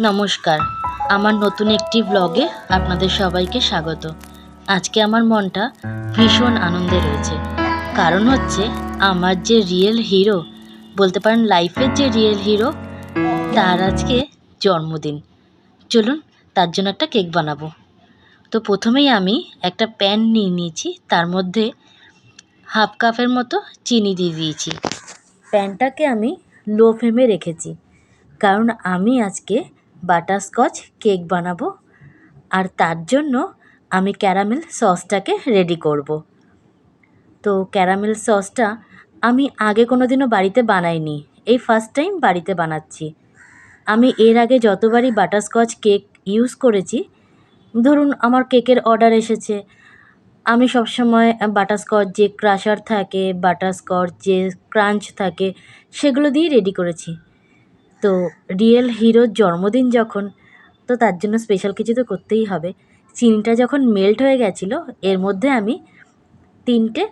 নমস্কার, আমার নতুন একটি ব্লগে আপনাদের সবাইকে স্বাগত। আজকে আমার মনটা ভীষণ আনন্দে রয়েছে। কারণ হচ্ছে আমার যে রিয়েল হিরো, বলতে পারেন লাইফের যে রিয়েল হিরো, তার আজকে জন্মদিন। চলুন তার জন্য একটা কেক বানাবো। তো প্রথমেই আমি একটা প্যান নিয়ে নিয়েছি, তার মধ্যে হাফ কাপের মতো চিনি দিয়ে দিয়েছি। প্যানটাকে আমি লো ফ্লেমে রেখেছি, কারণ আমি আজকে বাটারস্কচ কেক বানাবো, আর তার জন্য আমি ক্যারামেল সসটাকে রেডি করব। তো ক্যারামেল সসটা আমি আগে কোনো দিনও বাড়িতে বানাইনি, এই ফার্স্ট টাইম বাড়িতে বানাচ্ছি। আমি এর আগে যতবারই বাটারস্কচ কেক ইউজ করেছি, ধরুন আমার কেকের অর্ডার এসেছে, আমি সবসময় বাটারস্কচ যে ক্রাশার থাকে, বাটারস্কচ যে ক্রাঞ্চ থাকে, সেগুলো দিয়েই রেডি করেছি। তো রিয়েল হিরোর জন্মদিন যখন, তো তার জন্য স্পেশাল কিছু তো করতেই হবে। চিনিটা যখন মেল্ট হয়ে গেছিলো, এর মধ্যে আমি 3টে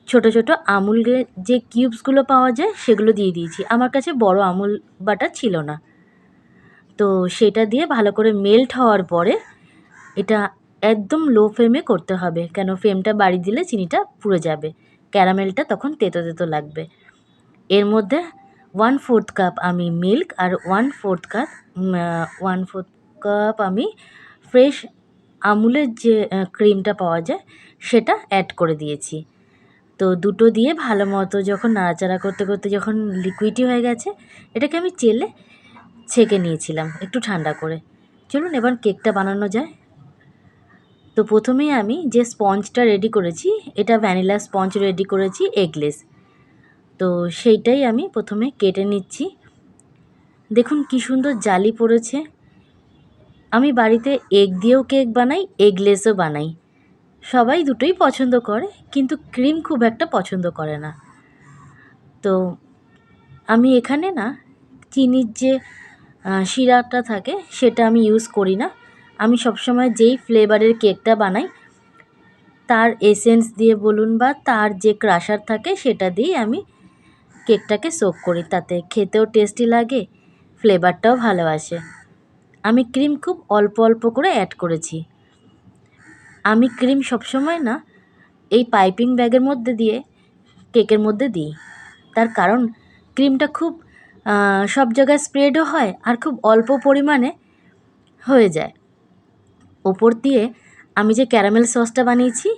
ছোটো ছোটো আমুলের যে কিউবসগুলো পাওয়া যায় সেগুলো দিয়ে দিয়েছি। আমার কাছে বড় আমুল বাটার ছিল না, তো সেটা দিয়ে ভালো করে মেল্ট হওয়ার পরে এটা একদম লো ফ্লেমে করতে হবে, কেন ফ্লেমটা বাড়িয়ে দিলে চিনিটা পুড়ে যাবে, ক্যারামেলটা তখন তেতো তেতো লাগবে। এর মধ্যে 1/4 কাপ আমি মিল্ক আর 1/4 কাপ আমি ফ্রেশ আমুলের যে ক্রিমটা পাওয়া যায় সেটা অ্যাড করে দিয়েছি। তো দুটো দিয়ে ভালো মতো যখন নাড়াচাড়া করতে করতে যখন লিকুইডই হয়ে গেছে, এটাকে আমি চেলে ছেঁকে নিয়েছিলাম একটু ঠান্ডা করে। চলুন এবার কেকটা বানানো যায়। তো প্রথমেই আমি যে স্পঞ্জটা রেডি করেছি, এটা ভ্যানিলা স্পঞ্জ রেডি করেছি এগলেস। তো সেইটাই আমি প্রথমে কেটে নিচ্ছি। দেখুন কি সুন্দর জালি পড়েছে। আমি বাড়িতে এগ দিয়েও কেক বানাই, এগলেসও বানাই। সবাই দুটোই পছন্দ করে, কিন্তু ক্রিম খুব একটা পছন্দ করে না। তো আমি এখানে না চিনির যে সিরাপটা থাকে সেটা আমি ইউজ করি না। আমি সবসময় যেই ফ্লেভারের কেকটা বানাই তার এসেন্স দিয়ে বলুন বা তার যে ক্রাশার থাকে সেটা দিয়েই আমি কেকটাকে সোক করি, তাতে খেতেও টেস্টি লাগে, ফ্লেভারটাও ভালো আসে। আমি ক্রিম খুব অল্প অল্প করে অ্যাড করেছি। আমি ক্রিম সবসময় না এই পাইপিং ব্যাগের মধ্যে দিয়ে কেকের মধ্যে দিই, তার কারণ ক্রিমটা খুব সব জায়গায় স্প্রেডও হয় আর খুব অল্প পরিমাণে হয়ে যায়। ওপর দিয়ে আমি যে ক্যারামেল সসটা বানিয়েছি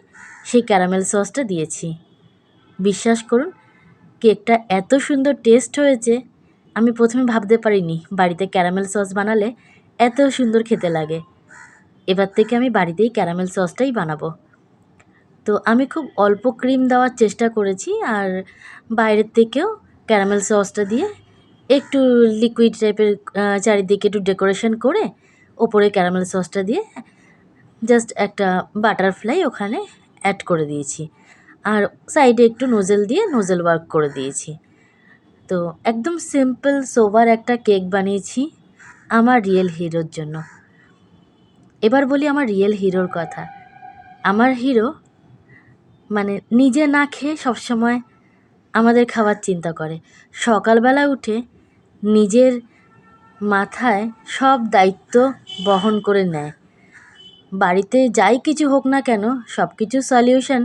সেই ক্যারামেল সসটা দিয়েছি। বিশ্বাস করুন কেকটা এত সুন্দর টেস্ট হয়েছে, আমি প্রথমে ভাবতে পারিনি বাড়িতে ক্যারামেল সস বানালে এত সুন্দর খেতে লাগে। এবার থেকে আমি বাড়িতেই ক্যারামেল সসটাই বানাবো। তো আমি খুব অল্প ক্রিম দেওয়ার চেষ্টা করেছি, আর বাইরের থেকেও ক্যারামেল সসটা দিয়ে একটু লিকুইড টাইপের চারিদিকে একটু ডেকোরেশন করে ওপরে ক্যারামেল সসটা দিয়ে জাস্ট একটা বাটারফ্লাই ওখানে অ্যাড করে দিয়েছি, আর সাইডে একটু নোজেল দিয়ে নোজেল ওয়ার্ক করে দিয়েছি। তো একদম সিম্পল সোবার একটা কেক বানিয়েছি আমার রিয়েল হিরোর জন্য। এবার বলি আমার রিয়েল হিরোর কথা। আমার হিরো মানে নিজে না খেয়ে সবসময় আমাদের খাবার চিন্তা করে। সকালবেলা উঠে নিজের মাথায় সব দায়িত্ব বহন করে নেয়। বাড়িতে যাই কিছু হোক না কেন, সব কিছু সলিউশন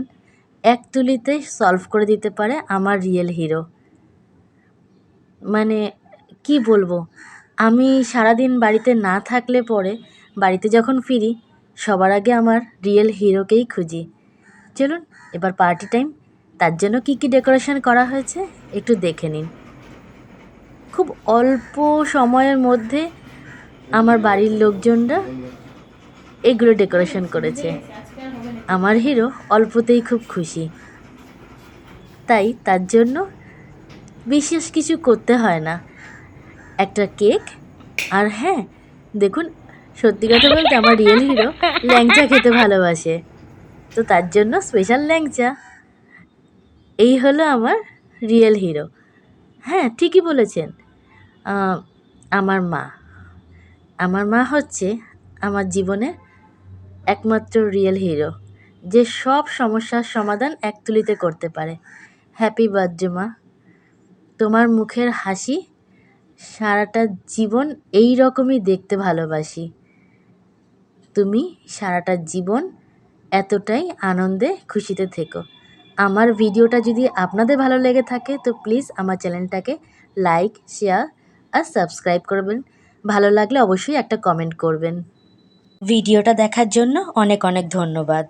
এক তুলিতে সলভ করে দিতে পারে আমার রিয়েল হিরো। মানে কি বলবো, আমি সারাদিন বাড়িতে না থাকলে পরে বাড়িতে যখন ফিরি সবার আগে আমার রিয়েল হিরোকেই খুঁজি। চলুন এবার পার্টি টাইম। তার জন্য কি কি ডেকোরেশন করা হয়েছে একটু দেখে নিন। খুব অল্প সময়ের মধ্যে আমার বাড়ির লোকজনরা এগুলো ডেকোরেশন করেছে। আমার হিরো অল্পতেই খুব খুশি, তাই তার জন্য বিশেষ কিছু করতে হয় না, একটা কেক। আর হ্যাঁ দেখুন, সত্যি কথা বলতে আমার রিয়েল হিরো ল্যাংচা খেতে ভালোবাসে, তো তার জন্য স্পেশাল ল্যাংচা। এই হলো আমার রিয়েল হিরো। হ্যাঁ ঠিকই বলেছেন, আমার মা। আমার মা হচ্ছে আমার জীবনের একমাত্র রিয়েল হিরো, যে সব সমস্যার সমাধান এক তুলিতে করতে পারে। হ্যাপি বার্থডে মা, তোমার মুখের হাসি সারাটা জীবন এই রকমই দেখতে ভালোবাসি। তুমি সারাটা জীবন এতটাই আনন্দে খুশিতে থেকো। আমার ভিডিওটা যদি আপনাদের ভালো লেগে থাকে তো প্লিজ আমার চ্যানেলটাকে লাইক, শেয়ার আর সাবস্ক্রাইব করবেন। ভালো লাগলে অবশ্যই একটা কমেন্ট করবেন। ভিডিওটা দেখার জন্য অনেক অনেক ধন্যবাদ।